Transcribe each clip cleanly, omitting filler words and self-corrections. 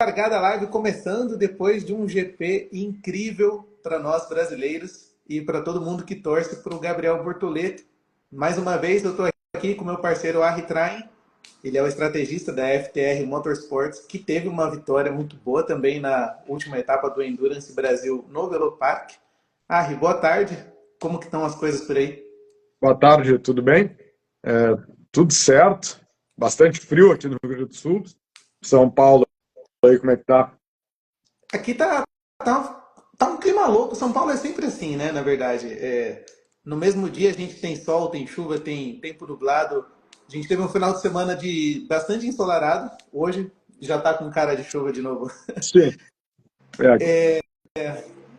Largada a live começando depois de um GP incrível para nós brasileiros e para todo mundo que torce para o Gabriel Bortoleto. Mais uma vez eu estou aqui com meu parceiro Arri Train. Ele é o estrategista da FTR Motorsports, que teve uma vitória muito boa também na última etapa do Endurance Brasil no Velopark. Arri, boa tarde. Como que estão as coisas por aí? Boa tarde, tudo bem? Tudo certo. Bastante frio aqui no Rio Grande do Sul. São Paulo, aí como é que tá? Aqui tá um clima louco. São Paulo é sempre assim, né? Na verdade, no mesmo dia a gente tem sol, tem chuva, tem tempo nublado. A gente teve um final de semana de bastante ensolarado. Hoje já tá com cara de chuva de novo. Sim.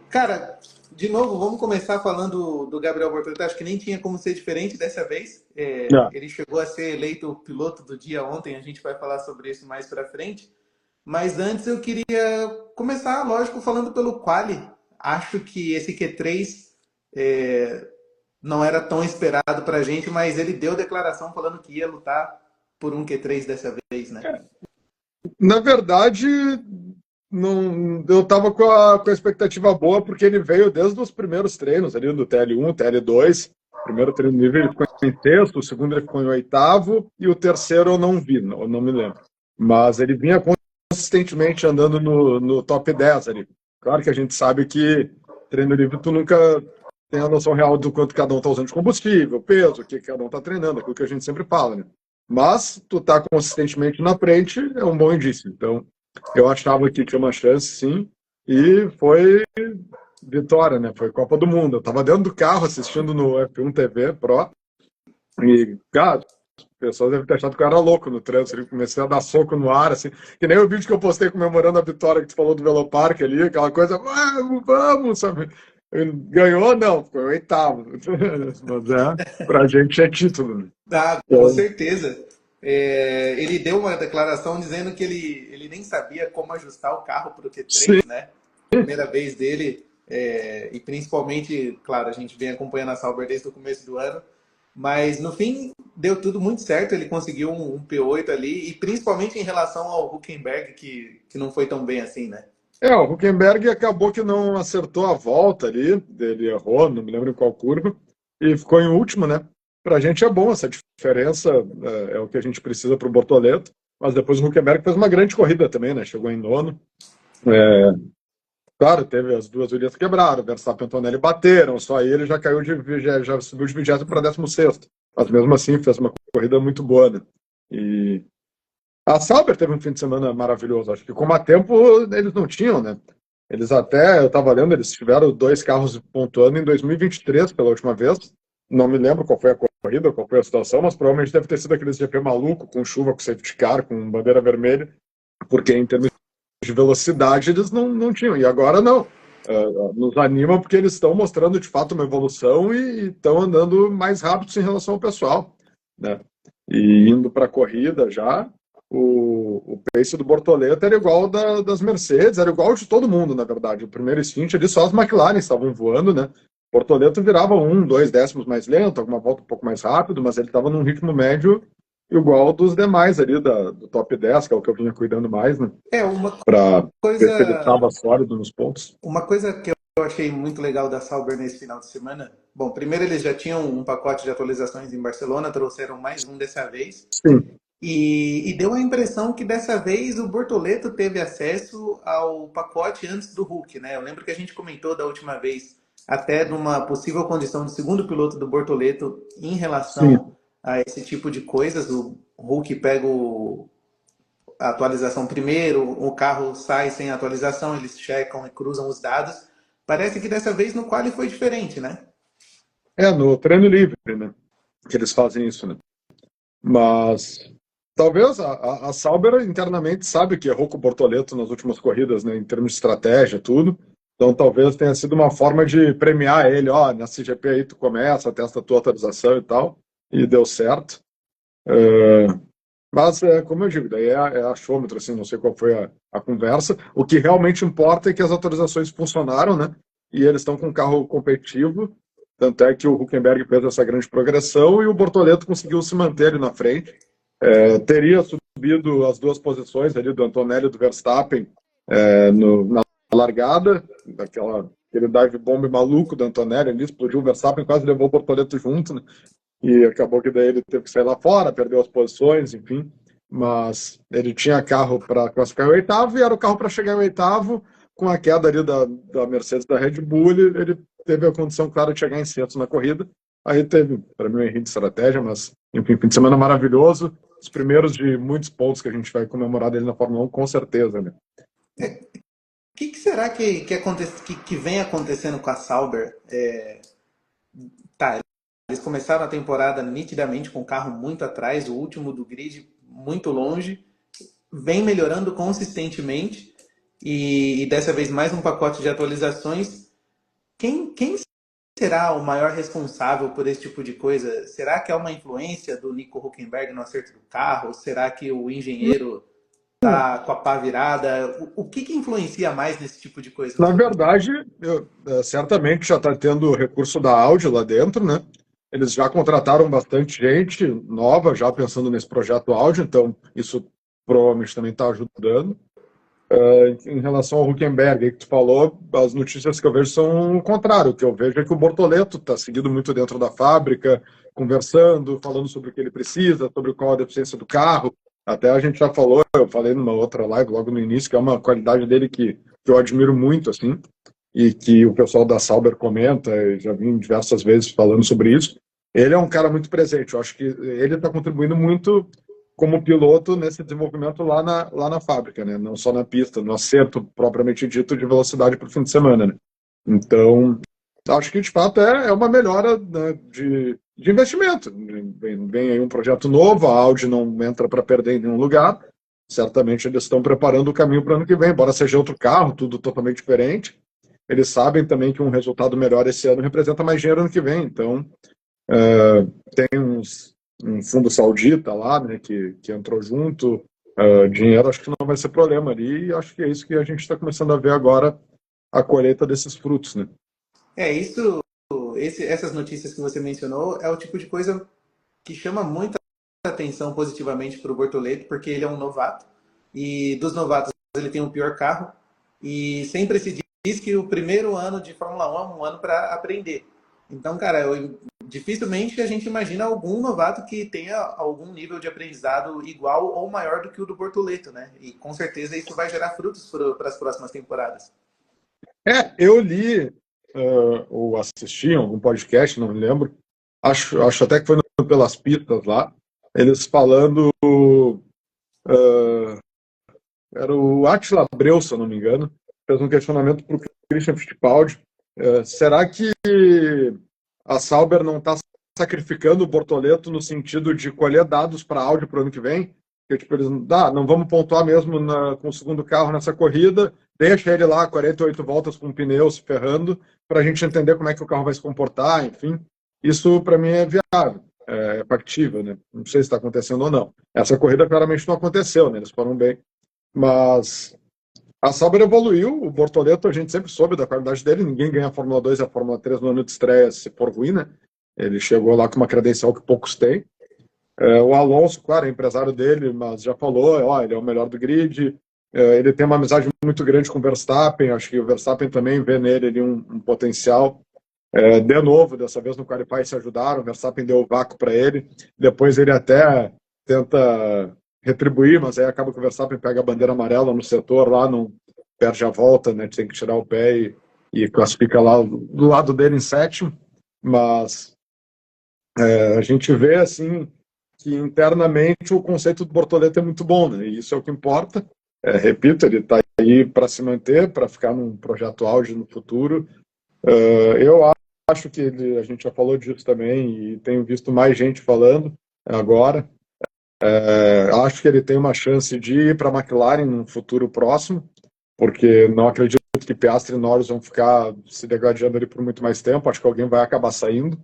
Cara, de novo, vamos começar falando do Gabriel Bortoleto. Acho que nem tinha como ser diferente dessa vez. É. Ele chegou a ser eleito o piloto do dia ontem. A gente vai falar sobre isso mais pra frente. Mas antes eu queria começar, lógico, falando pelo quali. Acho que esse Q3 não era tão esperado pra gente, mas ele deu declaração falando que ia lutar por um Q3 dessa vez, né? Na verdade, não, eu estava com a expectativa boa, porque ele veio desde os primeiros treinos ali do TL1, TL2. O primeiro treino livre ele ficou em sexto, o segundo ele ficou em oitavo, e o terceiro eu não vi, não me lembro. Mas ele vinha consistentemente andando no top 10 ali. Claro que a gente sabe que treino livre tu nunca tem a noção real do quanto cada um está usando de combustível, peso, o que cada um está treinando, aquilo que a gente sempre fala, né? Mas tu tá consistentemente na frente é um bom indício. Então, eu achava que tinha uma chance, sim, e foi vitória, né? Foi Copa do Mundo. Eu tava dentro do carro assistindo no F1 TV Pro e, cara, as pessoas devem ter achado que eu era louco no trânsito. Eu comecei a dar soco no ar, assim, que nem o vídeo que eu postei comemorando a vitória que tu falou do Velopark ali, aquela coisa, vamos, sabe? Ganhou, não, ficou em oitavo. Mas pra gente é título, né? Ah, com Então, certeza. Ele deu uma declaração dizendo que ele nem sabia como ajustar o carro para o sim. Q3, né? Primeira vez dele, e principalmente, claro, a gente vem acompanhando a Sauber desde o começo do ano, mas no fim deu tudo muito certo, ele conseguiu um P8 ali, e principalmente em relação ao Hülkenberg, que não foi tão bem assim, né? O Huckenberg acabou que não acertou a volta ali, ele errou, não me lembro em qual curva, e ficou em último, né? Pra gente é bom essa diferença, é o que a gente precisa pro Bortoleto, mas depois o Huckenberg fez uma grande corrida também, né? Chegou em nono. Claro, teve as duas Williams quebraram, o Verstappen e o Antonelli bateram, só ele já caiu já subiu de 20º para 16º. Mas mesmo assim fez uma corrida muito boa, né? E a Sauber teve um fim de semana maravilhoso. Acho que como há tempo eles não tinham, né? Eles até, eu estava lendo, eles tiveram dois carros pontuando em 2023 pela última vez. Não me lembro qual foi a corrida, qual foi a situação, mas provavelmente deve ter sido aquele GP maluco, com chuva, com safety car, com bandeira vermelha, porque em termos de velocidade eles não tinham. E agora não. Nos anima porque eles estão mostrando de fato uma evolução e estão andando mais rápidos em relação ao pessoal, né? E indo para a corrida já, o pace do Bortoleto era igual das Mercedes, era igual de todo mundo, na verdade. O primeiro stint ali só as McLaren estavam voando, né? O Bortoleto virava 1, 2 décimos mais lento, alguma volta um pouco mais rápido, mas ele estava num ritmo médio igual dos demais ali do top 10, que é o que eu vinha cuidando mais, né? Uma Para ver se ele coisa, estava sólido nos pontos. uma coisa que eu achei muito legal da Sauber nesse final de semana, bom, primeiro eles já tinham um pacote de atualizações em Barcelona, trouxeram mais um dessa vez, Sim, e deu a impressão que dessa vez o Bortoleto teve acesso ao pacote antes do Hulk, né? Eu lembro que a gente comentou da última vez até numa possível condição de segundo piloto do Bortoleto em sim. relação a esse tipo de coisas. O Hulk pega a atualização primeiro, o carro sai sem atualização, eles checam e cruzam os dados. Parece que dessa vez no quali foi diferente, né? No treino livre, né? Que eles fazem isso, né? Mas talvez a Sauber internamente sabe que errou com o Bortoleto nas últimas corridas, né? Em termos de estratégia, tudo. Então talvez tenha sido uma forma de premiar ele, ó, nessa GP aí tu começa, testa a tua atualização e tal, e deu certo. Mas, como eu digo, daí é achômetro, assim, não sei qual foi a conversa. O que realmente importa é que as atualizações funcionaram, né? E eles estão com um carro competitivo. Tanto é que o Huckenberg fez essa grande progressão e o Bortoleto conseguiu se manter ali na frente. Teria subido subido as duas posições ali do Antonelli e do Verstappen na largada, aquele dive bomb maluco do Antonelli ali, explodiu o Verstappen, quase levou o Bortoleto junto, né? E acabou que daí ele teve que sair lá fora, perdeu as posições, enfim. Mas ele tinha carro para classificar em oitavo e era o carro para chegar em oitavo. Com a queda ali da Mercedes, da Red Bull, ele teve a condição, claro, de chegar em sexto na corrida. Aí teve, para mim, um erro de estratégia, mas, enfim, fim de semana maravilhoso. Os primeiros de muitos pontos que a gente vai comemorar dele na Fórmula 1, com certeza, né? O que será que vem acontecendo com a Sauber? Tá, eles começaram a temporada nitidamente com o carro muito atrás, o último do grid muito longe, vem melhorando consistentemente e dessa vez mais um pacote de atualizações. Quem será o maior responsável por esse tipo de coisa? Será que é uma influência do Nico Hülkenberg no acerto do carro? Será que o engenheiro tá com a pá virada? O que influencia mais nesse tipo de coisa? Na verdade, certamente já está tendo recurso da Audi lá dentro, né? Eles já contrataram bastante gente nova, já pensando nesse projeto Audi, então isso provavelmente também está ajudando. Em relação ao Hülkenberg, que tu falou, as notícias que eu vejo são o contrário. O que eu vejo é que o Bortoleto está seguindo muito dentro da fábrica, conversando, falando sobre o que ele precisa, sobre qual a deficiência do carro. Até a gente já falou, eu falei numa outra live logo no início, que é uma qualidade dele que eu admiro muito, assim, e que o pessoal da Sauber comenta, e já vim diversas vezes falando sobre isso. Ele é um cara muito presente. Eu acho que ele está contribuindo muito como piloto nesse desenvolvimento lá na fábrica, né? Não só na pista, no acerto propriamente dito de velocidade para o fim de semana, né? Então, acho que de fato é uma melhora, né, de investimento. Vem aí um projeto novo, a Audi não entra para perder em nenhum lugar. Certamente eles estão preparando o caminho para o ano que vem, embora seja outro carro, tudo totalmente diferente. Eles sabem também que um resultado melhor esse ano representa mais dinheiro ano que vem. Então, tem um fundo saudita lá, né, que entrou junto. Dinheiro acho que não vai ser problema ali, e acho que é isso que a gente está começando a ver agora, a colheita desses frutos, né? Essas notícias que você mencionou é o tipo de coisa que chama muita atenção positivamente para o Bortoleto, porque ele é um novato, e dos novatos ele tem o pior carro, e sempre se diz que o primeiro ano de Fórmula 1 é um ano para aprender. Então, cara, dificilmente a gente imagina algum novato que tenha algum nível de aprendizado igual ou maior do que o do Bortoleto, né? E com certeza isso vai gerar frutos para as próximas temporadas. Eu li ou assisti algum podcast, não me lembro. Acho até que foi Pelas Pistas lá, eles falando. Era o Attila Abreu, se eu não me engano, fez um questionamento para o Christian Fittipaldi. Será que a Sauber não está sacrificando o Bortoleto no sentido de colher dados para a Audi para o ano que vem? Porque tipo, eles não vamos pontuar mesmo com o segundo carro nessa corrida, deixa ele lá 48 voltas com o pneu se ferrando, para a gente entender como é que o carro vai se comportar, enfim. Isso, para mim, é viável, é factível, né? Não sei se está acontecendo ou não. Essa corrida claramente não aconteceu, né? Eles foram bem. Mas a Sauber evoluiu, o Bortoleto a gente sempre soube da qualidade dele, ninguém ganha a Fórmula 2 e a Fórmula 3 no ano de estreia se for ruim, né? Ele chegou lá com uma credencial que poucos têm. O Alonso, claro, é empresário dele, mas já falou, ele é o melhor do grid, ele tem uma amizade muito grande com o Verstappen, acho que o Verstappen também vê nele ali um potencial. De novo, dessa vez no Qualify se ajudaram, o Verstappen deu o vácuo para ele, depois ele até tenta retribuir, mas aí acaba que o Verstappen pega a bandeira amarela no setor lá, não perde a volta, né? Tem que tirar o pé e classifica lá do lado dele em sétimo, mas a gente vê assim que internamente o conceito do Bortoleto é muito bom, né? E isso é o que importa. Repito, ele está aí para se manter, para ficar num projeto auge no futuro. Eu acho que a gente já falou disso também e tenho visto mais gente falando agora. Acho que ele tem uma chance de ir para a McLaren no futuro próximo, porque não acredito que Piastri e Norris vão ficar se degradando ali por muito mais tempo. Acho que alguém vai acabar saindo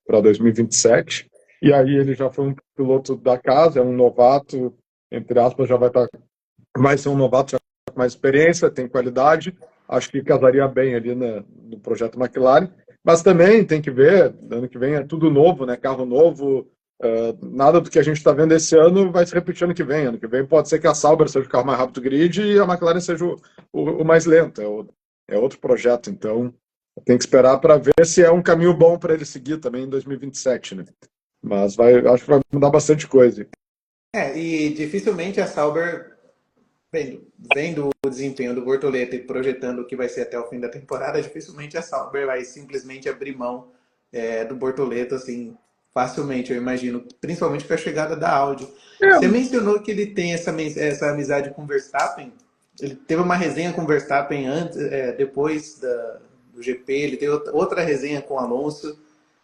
para 2027. E aí ele já foi um piloto da casa, é um novato, entre aspas, vai ser um novato já com mais experiência, tem qualidade. Acho que casaria bem ali no projeto McLaren. Mas também tem que ver, ano que vem é tudo novo, né? Carro novo, Nada do que a gente está vendo esse ano vai se repetir ano que vem. Ano que vem pode ser que a Sauber seja o carro mais rápido do grid e a McLaren seja o mais lento. É outro projeto, então tem que esperar para ver se é um caminho bom para ele seguir também em 2027, né? Mas acho que vai mudar bastante coisa. E dificilmente a Sauber, vendo o desempenho do Bortoleto e projetando o que vai ser até o fim da temporada, dificilmente a Sauber vai simplesmente abrir mão do Bortoleto assim facilmente, eu imagino, principalmente com a chegada da Audi. Você mencionou que ele tem essa amizade com o Verstappen. Ele teve uma resenha com o Verstappen antes, depois do GP, ele teve outra resenha com o Alonso.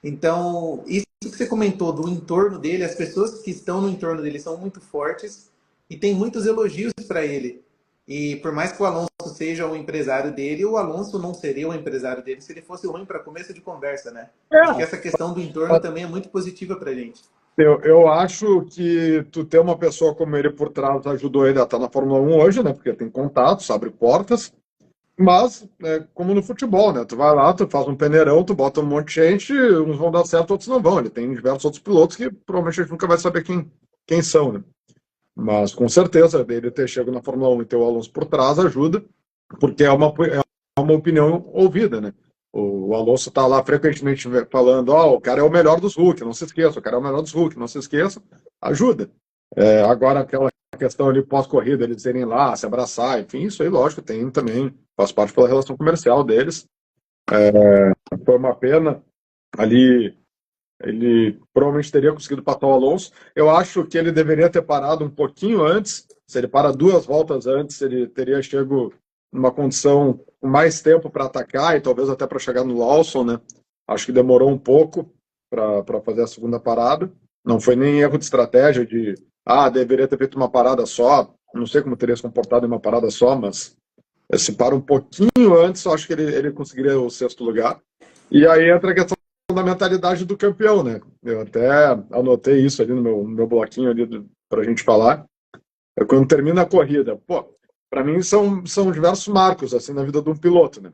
Então, isso que você comentou do entorno dele, as pessoas que estão no entorno dele são muito fortes e tem muitos elogios para ele. E por mais que o Alonso seja o empresário dele, o Alonso não seria o empresário dele se ele fosse ruim para começo de conversa, né? Acho que essa questão do entorno também é muito positiva para a gente. Eu acho que tu ter uma pessoa como ele por trás ajudou ele a estar na Fórmula 1 hoje, né? Porque tem contatos, abre portas. Mas, como no futebol, né? Tu vai lá, tu faz um peneirão, tu bota um monte de gente, uns vão dar certo, outros não vão. Ele tem diversos outros pilotos que provavelmente a gente nunca vai saber quem são, né? Mas, com certeza, ele ter chegado na Fórmula 1 e ter o Alonso por trás ajuda, porque é uma opinião ouvida, né? O Alonso está lá frequentemente falando, o cara é o melhor dos Hulk, não se esqueça, o cara é o melhor dos Hulk, não se esqueça, ajuda. Agora, aquela questão ali pós-corrida, eles irem lá, se abraçar, enfim, isso aí, lógico, tem também, faz parte pela relação comercial deles. Foi uma pena ali, ele provavelmente teria conseguido passar o Alonso. Eu acho que ele deveria ter parado um pouquinho antes, se ele para 2 voltas antes, ele teria chego numa condição com mais tempo para atacar e talvez até para chegar no Lawson, né? Acho que demorou um pouco para fazer a segunda parada. Não foi nem erro de estratégia de deveria ter feito uma parada só. Não sei como teria se comportado em uma parada só, mas se para um pouquinho antes, eu acho que ele conseguiria o 6º lugar. E aí entra a questão da mentalidade do campeão, né? Eu até anotei isso ali no meu bloquinho ali para a gente falar. Quando termina a corrida, para mim são diversos marcos assim na vida de um piloto, né?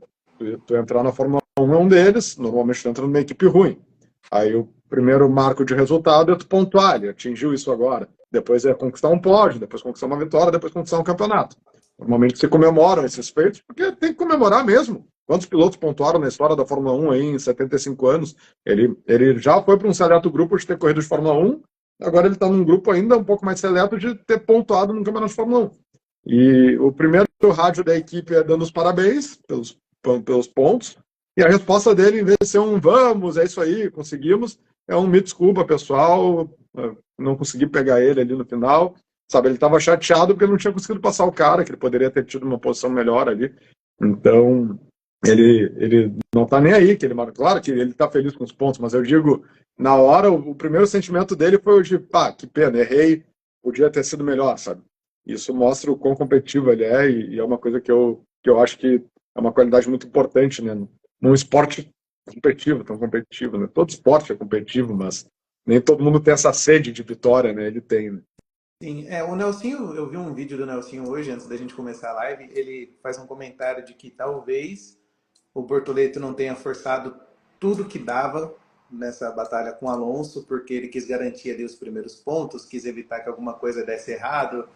Tu entrar na Fórmula 1 é um deles, normalmente tu entra numa equipe ruim. Aí o primeiro marco de resultado é tu pontuar, ele atingiu isso agora. Depois é conquistar um pódio, depois conquistar uma vitória, depois conquistar um campeonato. Normalmente se comemoram esses feitos, porque tem que comemorar mesmo. Quantos pilotos pontuaram na história da Fórmula 1 aí em 75 anos? Ele já foi para um seleto grupo de ter corrido de Fórmula 1, agora ele está num grupo ainda um pouco mais seleto de ter pontuado no campeonato de Fórmula 1. E o primeiro rádio da equipe é dando os parabéns pelos pontos, e a resposta dele, em vez de ser um vamos, é isso aí, conseguimos, é um me desculpa, pessoal, não consegui pegar ele ali no final. Sabe, ele estava chateado porque não tinha conseguido passar o cara, que ele poderia ter tido uma posição melhor ali. Então, ele não está nem aí, claro que ele está feliz com os pontos, mas eu digo, na hora, o primeiro sentimento dele foi o de, que pena, errei, podia ter sido melhor, sabe? Isso mostra o quão competitivo ele é e é uma coisa que eu acho que é uma qualidade muito importante, né? Num esporte competitivo, tão competitivo, né? Todo esporte é competitivo, mas nem todo mundo tem essa sede de vitória, né? Ele tem, né? Sim, o Nelsinho, eu vi um vídeo do Nelsinho hoje, antes da gente começar a live, ele faz um comentário de que talvez o Bortoleto não tenha forçado tudo que dava nessa batalha com o Alonso, porque ele quis garantir ali os primeiros pontos, quis evitar que alguma coisa desse errado,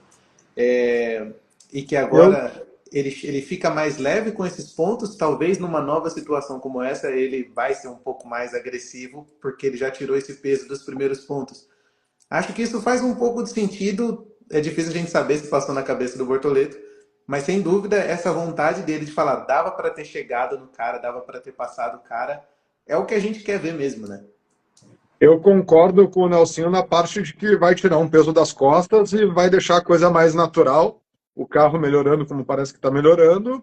e que agora ele fica mais leve com esses pontos, talvez numa nova situação como essa ele vai ser um pouco mais agressivo, porque ele já tirou esse peso dos primeiros pontos. Acho que isso faz um pouco de sentido. É difícil a gente saber se passou na cabeça do Bortoleto, mas sem dúvida essa vontade dele de falar dava para ter chegado no cara, dava para ter passado o cara, é o que a gente quer ver mesmo, né? Eu concordo com o Nelsinho na parte de que vai tirar um peso das costas e vai deixar a coisa mais natural. O carro melhorando como parece que está melhorando,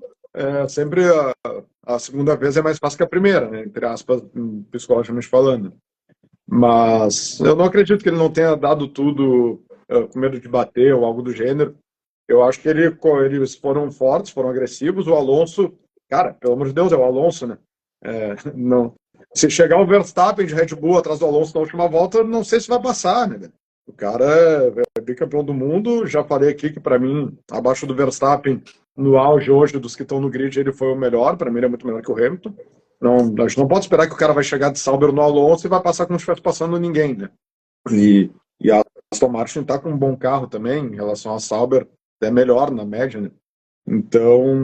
sempre a segunda vez é mais fácil que a primeira, né? Entre aspas, psicologicamente falando. Mas eu não acredito que ele não tenha dado tudo com medo de bater ou algo do gênero. Eu acho que eles foram fortes, foram agressivos. O Alonso, cara, pelo amor de Deus, é o Alonso, né? Não. Se chegar o Verstappen de Red Bull atrás do Alonso na última volta, não sei se vai passar, né? O cara é bicampeão do mundo. Já falei aqui que, para mim, abaixo do Verstappen, no auge hoje dos que estão no grid, ele foi o melhor. Para mim, ele é muito melhor que o Hamilton. Não, a gente não pode esperar que o cara vai chegar de Sauber no Alonso e vai passar como se estivesse passando ninguém, né? E a Aston Martin está com um bom carro também, em relação à Sauber, até melhor na média, né? Então,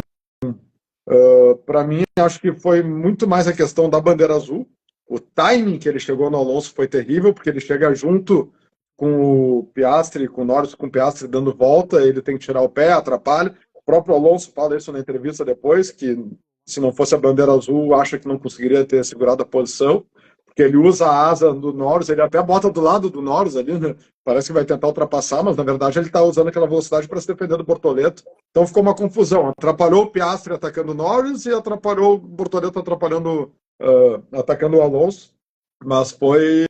para mim, acho que foi muito mais a questão da bandeira azul. O timing que ele chegou no Alonso foi terrível, porque ele chega junto com o Piastri, com o Norris, com o Piastri dando volta, ele tem que tirar o pé, atrapalha. O próprio Alonso fala isso na entrevista depois, que se não fosse a bandeira azul, acha que não conseguiria ter segurado a posição, porque ele usa a asa do Norris, ele até bota do lado do Norris ali, né? Parece que vai tentar ultrapassar, mas na verdade ele está usando aquela velocidade para se defender do Bortoleto. Então ficou uma confusão. Atrapalhou o Piastri atacando o Norris e atrapalhou o Bortoleto atacando o Alonso. Mas foi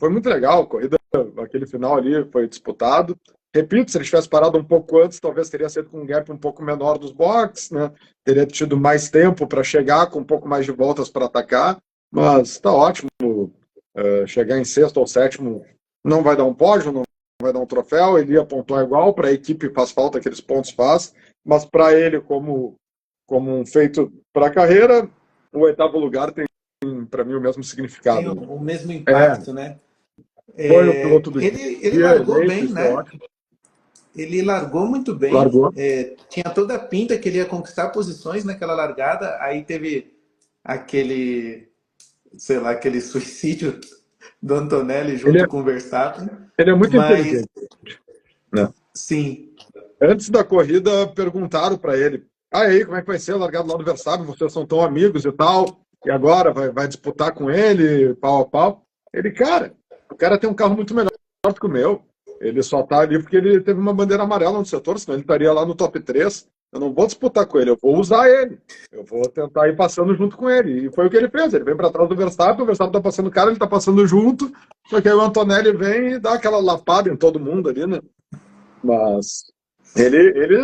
muito legal. A corrida, aquele final ali foi disputado. Repito, se ele tivesse parado um pouco antes, talvez teria sido com um gap um pouco menor dos boxes, né? Teria tido mais tempo para chegar, com um pouco mais de voltas para atacar. Mas está ótimo. Chegar em sexto ou sétimo não vai dar um pódio, não vai dar um troféu, ele ia pontuar igual, para a equipe faz falta, aqueles pontos faz, mas para ele, como um feito para a carreira, o oitavo lugar tem, para mim, o mesmo Tem significado. o mesmo impacto, né? Foi o piloto do Ele dia, largou eleito, bem, isso é né? ótimo. Ele largou muito bem. Largou. Tinha toda a pinta que ele ia conquistar posições naquela largada. Aí teve aquele, sei lá, aquele suicídio do Antonelli Ele junto com o Verstappen. ele é muito Mas, inteligente, né? sim, Antes da corrida, perguntaram para ele: e aí, como é que vai ser largado lá do Verstappen? Vocês são tão amigos e tal, e agora vai disputar com ele, pau a pau? Ele, cara, o cara tem um carro muito melhor do que o meu. Ele só tá ali porque ele teve uma bandeira amarela no setor, senão ele estaria lá no top 3. Eu não vou disputar com ele, eu vou usar ele. Eu vou tentar ir passando junto com ele. E foi o que ele fez. Ele vem para trás do Verstappen, o Verstappen tá passando o cara, ele tá passando junto. Só que aí o Antonelli vem e dá aquela lapada em todo mundo ali, né? Mas ele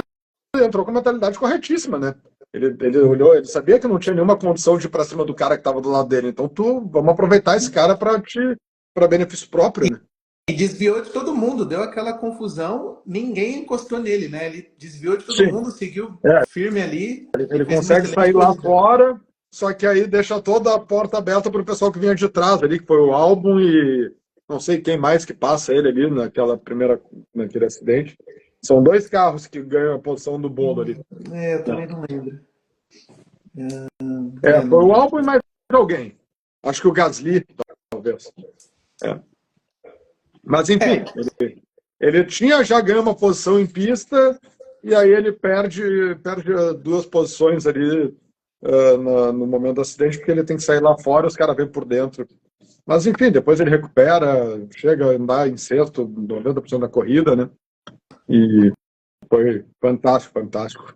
entrou com a mentalidade corretíssima, né? Ele olhou, ele sabia que não tinha nenhuma condição de ir para cima do cara que estava do lado dele. Então, vamos aproveitar esse cara para benefício próprio, né? e desviou de todo mundo, deu aquela confusão, ninguém encostou nele, né? Ele desviou de todo Sim. mundo, seguiu É, firme ali e ele fez uma consegue excelente sair lá corrida. fora, só que aí deixa toda a porta aberta para o pessoal que vinha de trás ali, que foi o Albon e não sei quem mais que passa ele ali naquele acidente. São dois carros que ganham a posição do bolo ali. Eu também não lembro. Foi o Albon e mais alguém. Acho que o Gasly, talvez. Mas, enfim, ele tinha já ganho uma posição em pista e aí ele perde duas posições ali no momento do acidente, porque ele tem que sair lá fora e os caras vêm por dentro. Mas, enfim, depois ele recupera, chega a andar em sexto, 90% da corrida, né? E foi fantástico.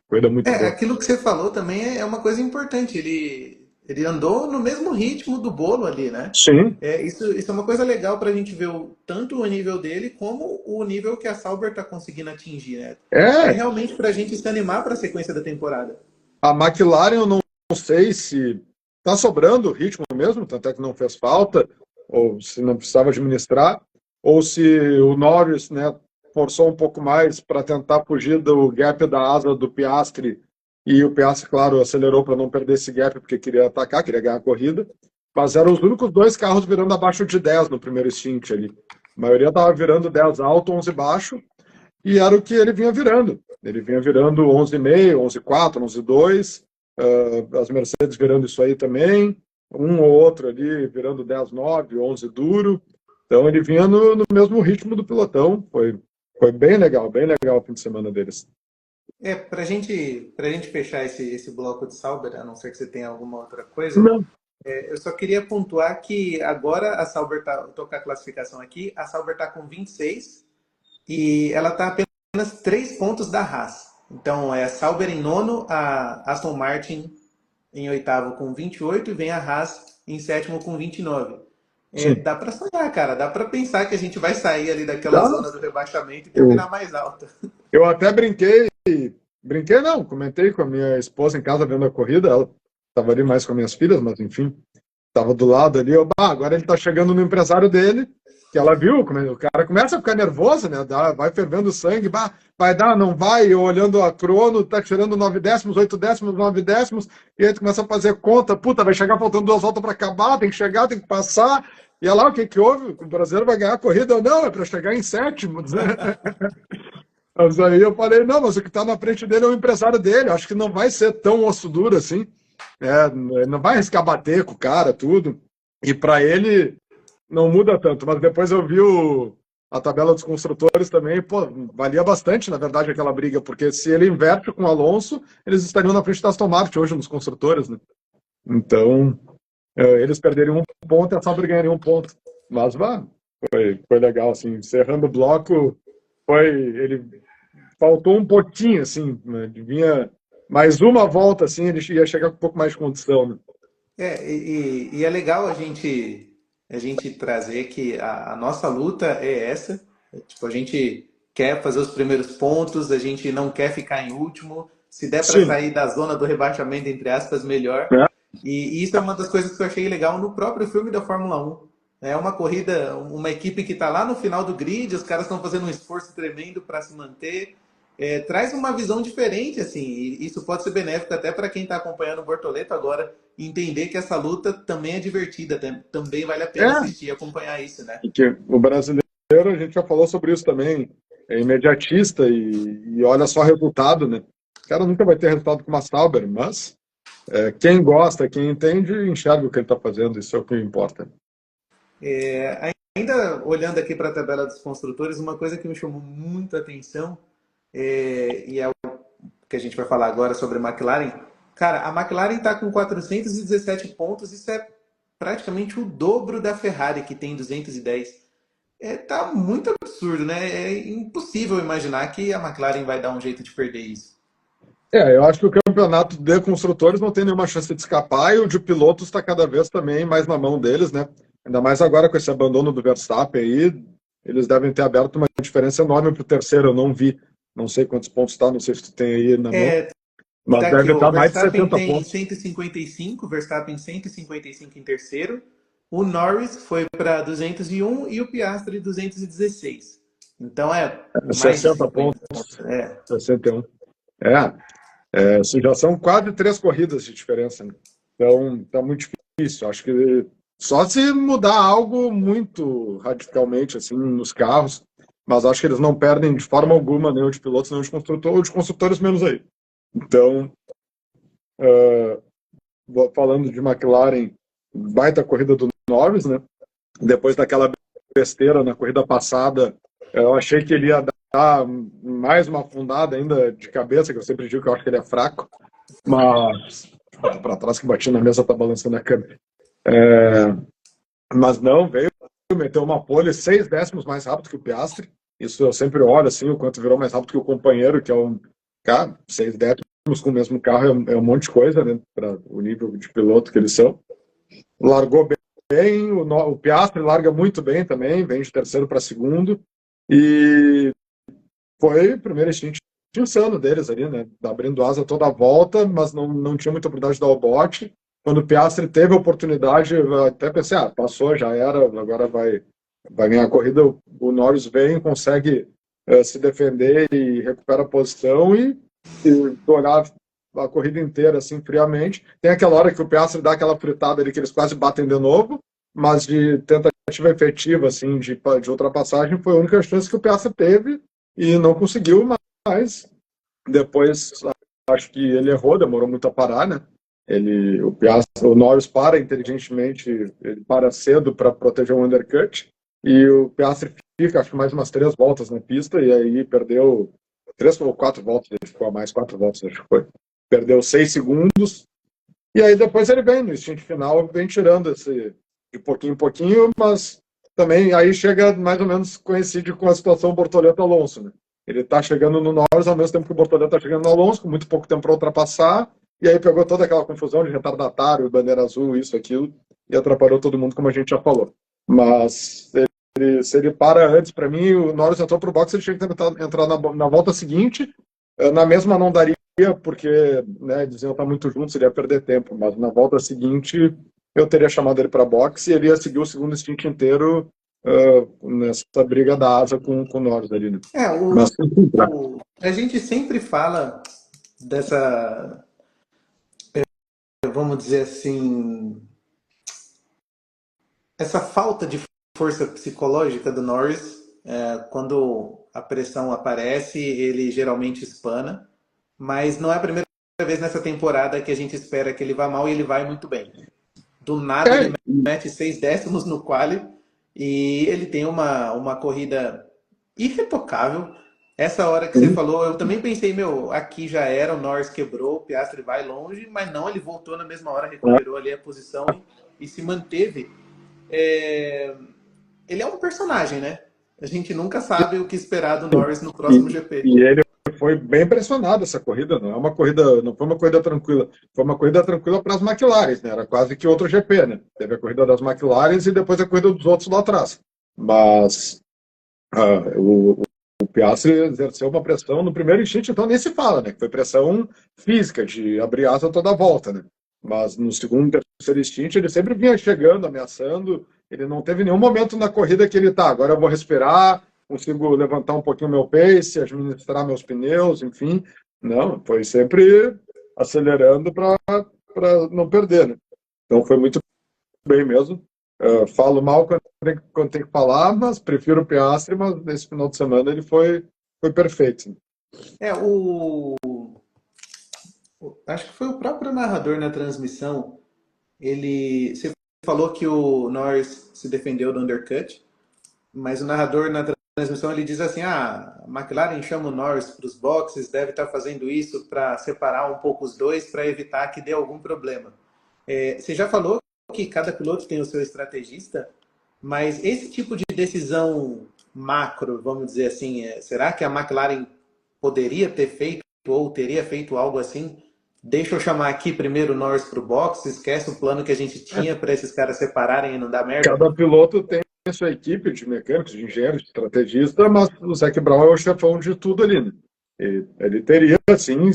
Corrida muito boa. Aquilo que você falou também é uma coisa importante. Ele andou no mesmo ritmo do bolo ali, né? Sim. Isso é uma coisa legal para a gente ver tanto o nível dele como o nível que a Sauber está conseguindo atingir, né? É realmente para a gente se animar para a sequência da temporada. A McLaren, eu não sei se está sobrando ritmo mesmo, tanto é que não fez falta, ou se não precisava administrar, ou se o Norris, né, forçou um pouco mais para tentar fugir do gap da asa do Piastri, e o Piastri, claro, acelerou para não perder esse gap, porque queria atacar, queria ganhar a corrida, mas eram os únicos dois carros virando abaixo de 10 no primeiro stint ali. A maioria estava virando 10 alto, 11 baixo, e era o que ele vinha virando. Ele vinha virando 11,5, 11,4, 11,2, as Mercedes virando isso aí também, um ou outro ali virando 10,9, 11 duro. Então ele vinha no mesmo ritmo do pelotão. Foi bem legal o fim de semana deles. Pra gente fechar esse bloco de Sauber, a não ser que você tenha alguma outra coisa, Não. eu só queria pontuar que agora a Sauber estou com a classificação aqui, a Sauber está com 26 e ela está apenas 3 pontos da Haas. Então é a Sauber em nono, a Aston Martin em oitavo com 28 e vem a Haas em sétimo com 29. Dá para sonhar, cara. Dá para pensar que a gente vai sair ali daquela zona do rebaixamento e terminar mais alta. Eu até comentei com a minha esposa em casa vendo a corrida, ela estava ali mais com as minhas filhas, mas enfim, estava do lado ali, agora ele está chegando no empresário dele, que ela viu, o cara começa a ficar nervoso, né? Vai fervendo o sangue, vai dar, não vai, olhando a crono, tá tirando 9 décimos, 8 décimos, 9 décimos, e aí tu começa a fazer conta, vai chegar faltando 2 voltas para acabar, tem que chegar, tem que passar, E olha lá, o que que houve? O brasileiro vai ganhar a corrida ou não? É para chegar em sétimo. Mas aí eu falei, não, mas o que está na frente dele é o empresário dele. Acho que não vai ser tão osso duro assim. Não vai arriscar bater com o cara, tudo. E para ele não muda tanto. Mas depois eu vi a tabela dos construtores também. Pô, valia bastante, na verdade, aquela briga. Porque se ele inverte com o Alonso, eles estariam na frente da Aston Martin hoje nos construtores, né? Então, eles perderiam um ponto e a Sauber ganharia um ponto. Mas, foi legal, assim. Encerrando o bloco, ele faltou um pouquinho, assim, né? Vinha mais uma volta, assim, ele ia chegar com um pouco mais de condição, né? E é legal a gente trazer que a nossa luta é essa. Tipo, a gente quer fazer os primeiros pontos, a gente não quer ficar em último. Se der para Sim. sair da zona do rebaixamento, entre aspas, melhor. É. E isso é uma das coisas que eu achei legal no próprio filme da Fórmula 1. É uma corrida, uma equipe que está lá no final do grid, os caras estão fazendo um esforço tremendo para se manter. Traz uma visão diferente, assim, e isso pode ser benéfico até para quem está acompanhando o Bortoleto agora, entender que essa luta também é divertida, também vale a pena É, assistir e acompanhar isso, né? e que o brasileiro, a gente já falou sobre isso também, é imediatista e olha só o resultado, né? O cara nunca vai ter resultado com uma Sauber, mas quem gosta, quem entende, enxerga o que ele está fazendo, isso é o que importa. Ainda olhando aqui para a tabela dos construtores, uma coisa que me chamou muito a atenção, e é o que a gente vai falar agora sobre a McLaren. Cara, a McLaren está com 417 pontos, isso é praticamente o dobro da Ferrari, que tem 210. Tá muito absurdo, né? É impossível imaginar que a McLaren vai dar um jeito de perder isso. Eu acho que o campeonato de construtores não tem nenhuma chance de escapar e o de pilotos está cada vez também mais na mão deles, né? Ainda mais agora com esse abandono do Verstappen aí, eles devem ter aberto uma diferença enorme para o terceiro. Eu não vi, não sei quantos pontos está, não sei se tu tem aí na mão, É, mas tá aqui, deve o estar mais de Verstappen 70 tem pontos. 155, Verstappen 155 em terceiro, o Norris foi para 201 e o Piastri 216. Então é mais de 60 50 pontos, pontos. É. 61. Isso já são quase 3 corridas de diferença, né? Então, tá muito difícil. Acho que só se mudar algo muito radicalmente assim nos carros, mas acho que eles não perdem de forma alguma nem o de pilotos, nem o de construtor, ou de construtores menos aí. Então, falando de McLaren, baita corrida do Norris, né? Depois daquela besteira na corrida passada, eu achei que ele ia dar mais uma afundada ainda de cabeça, que eu sempre digo que eu acho que ele é fraco, mas para trás que bati na mesa tá balançando a câmera. Mas não, veio, meteu uma pole 6 décimos mais rápido que o Piastri. Isso eu sempre olho assim, o quanto virou mais rápido que o companheiro, que é um cara, 6 décimos com o mesmo carro é um monte de coisa, né? Para o nível de piloto que eles são. Largou bem, o Piastri larga muito bem também, vem de terceiro para segundo. E foi o primeiro stint insano deles ali, né? Abrindo asa toda a volta, mas não tinha muita oportunidade de dar o bote. Quando o Piastri teve a oportunidade, eu até pensei, passou, já era, agora vai ganhar a corrida. O Norris vem, consegue se defender e recupera a posição e olhar a corrida inteira assim friamente. Tem aquela hora que o Piastri dá aquela fritada ali que eles quase batem de novo, mas de tentativa efetiva assim de ultrapassagem foi a única chance que o Piastri teve e não conseguiu, mas depois acho que ele errou, demorou muito a parar, né? O Norris para inteligentemente, ele para cedo para proteger o undercut e o Piastri fica, acho que mais umas 3 voltas na pista e aí perdeu 3 ou 4 voltas, ele ficou a mais 4 voltas, acho que foi. Perdeu 6 segundos e aí depois ele vem no stint final, vem tirando esse de pouquinho em pouquinho, mas também aí chega mais ou menos coincide com a situação Bortoleto-Alonso, né? Ele está chegando no Norris ao mesmo tempo que o Bortoleto está chegando no Alonso, com muito pouco tempo para ultrapassar, e aí pegou toda aquela confusão de retardatário, bandeira azul, isso, aquilo, e atrapalhou todo mundo, como a gente já falou. Mas se ele para antes, para mim, o Norris entrou para o box, ele tinha que entrar na volta seguinte, na mesma não daria, porque né, diziam que tá muito juntos, ele ia perder tempo, mas na volta seguinte eu teria chamado ele para boxe e ele ia seguir o segundo stint inteiro nessa briga da asa com o Norris ali, né? É, Mas, a gente sempre fala dessa, vamos dizer assim, essa falta de força psicológica do Norris, quando a pressão aparece, ele geralmente espana, mas não é a primeira vez nessa temporada que a gente espera que ele vá mal e ele vai muito bem. Do nada É, ele mete 6 décimos no quali e ele tem uma corrida irretocável. Essa hora que você falou, eu também pensei, meu, aqui já era, o Norris quebrou, o Piastri vai longe, mas não, ele voltou na mesma hora, recuperou ali a posição e se manteve. É, ele é um personagem, né? A gente nunca sabe o que esperar do Norris no próximo GP. e ele foi bem pressionado essa corrida, não é uma corrida, não foi uma corrida tranquila, foi uma corrida tranquila para as McLaren, né? Era quase que outro GP, né? Teve a corrida das McLaren e depois a corrida dos outros lá atrás. Mas o Piastri exerceu uma pressão no primeiro instante, então nem se fala, né? Que foi pressão física, de abrir asa toda a volta, né? Mas no segundo e terceiro instante ele sempre vinha chegando, ameaçando. Ele não teve nenhum momento na corrida que ele tá, agora eu vou respirar, consigo levantar um pouquinho meu pace, administrar meus pneus, enfim. Não, foi sempre acelerando para não perder, né? Então foi muito bem mesmo. Falo mal quando tem que falar, mas prefiro o Piastri, mas nesse final de semana ele foi perfeito. É, acho que foi o próprio narrador na transmissão. Você falou que o Norris se defendeu do undercut, mas o narrador na transmissão ele diz assim: a McLaren chama o Norris para os boxes, deve estar fazendo isso para separar um pouco os dois, para evitar que dê algum problema. Você já falou que cada piloto tem o seu estrategista, mas esse tipo de decisão macro, vamos dizer assim, será que a McLaren poderia ter feito ou teria feito algo assim? Deixa eu chamar aqui primeiro o Norris para o box, esquece o plano que a gente tinha para esses caras separarem e não dar merda? Cada piloto tem a sua equipe de mecânicos, de engenheiros, de estrategistas, mas o Zac Brown é o chefão de tudo ali, né? E ele teria, sim,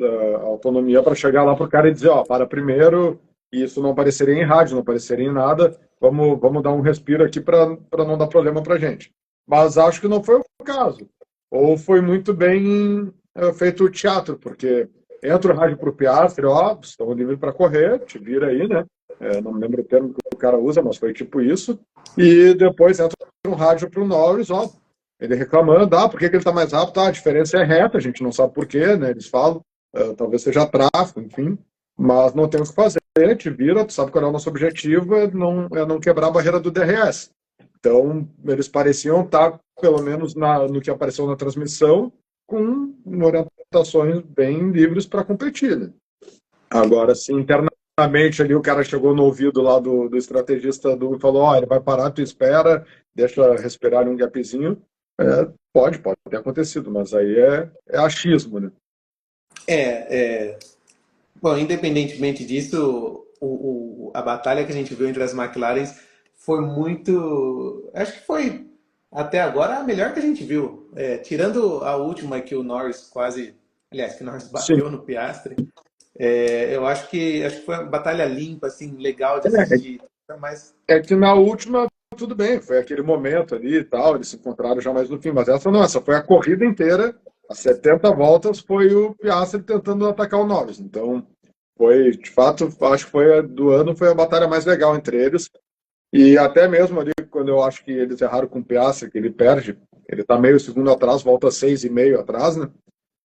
a autonomia para chegar lá para o cara e dizer, ó, para primeiro, e isso não apareceria em rádio, não apareceria em nada, vamos dar um respiro aqui para não dar problema para gente. Mas acho que não foi o caso. Ou foi muito bem feito o teatro, porque entra o rádio para o Piastri, ó, estão livres para correr, te vira aí, né? Não me lembro o termo que o cara usa, mas foi tipo isso. E depois entra um rádio para o Norris, ó, ele reclamando, por que ele está mais rápido? A diferença é reta, a gente não sabe por quê, né? Eles falam, talvez seja tráfego, enfim, mas não tem o que fazer, te vira, tu sabe qual é o nosso objetivo, é não quebrar a barreira do DRS. Então, eles pareciam estar, pelo menos no que apareceu na transmissão, com orientações bem livres para competir, né? Agora, se internamente ali o cara chegou no ouvido lá do estrategista e falou, ó, ele vai parar, tu espera, deixa respirar um gapzinho, pode ter acontecido, mas aí é achismo, né? Bom, independentemente disso, a batalha que a gente viu entre as McLarens foi muito. Acho que foi até agora a melhor que a gente viu. Tirando a última que o Norris quase. Aliás, que o Norris Sim. bateu no Piastri. Eu acho que foi uma batalha limpa, assim, legal de É, assistir. Mas é que na última, tudo bem, foi aquele momento ali e tal, eles se encontraram já mais no fim, mas essa não, essa foi a corrida inteira, as 70 voltas foi o Piastri tentando atacar o Norris, então foi, de fato, acho que foi do ano, foi a batalha mais legal entre eles, e até mesmo ali, quando eu acho que eles erraram com o Piastri, que ele perde, ele tá meio segundo atrás, volta 6,5 atrás, né,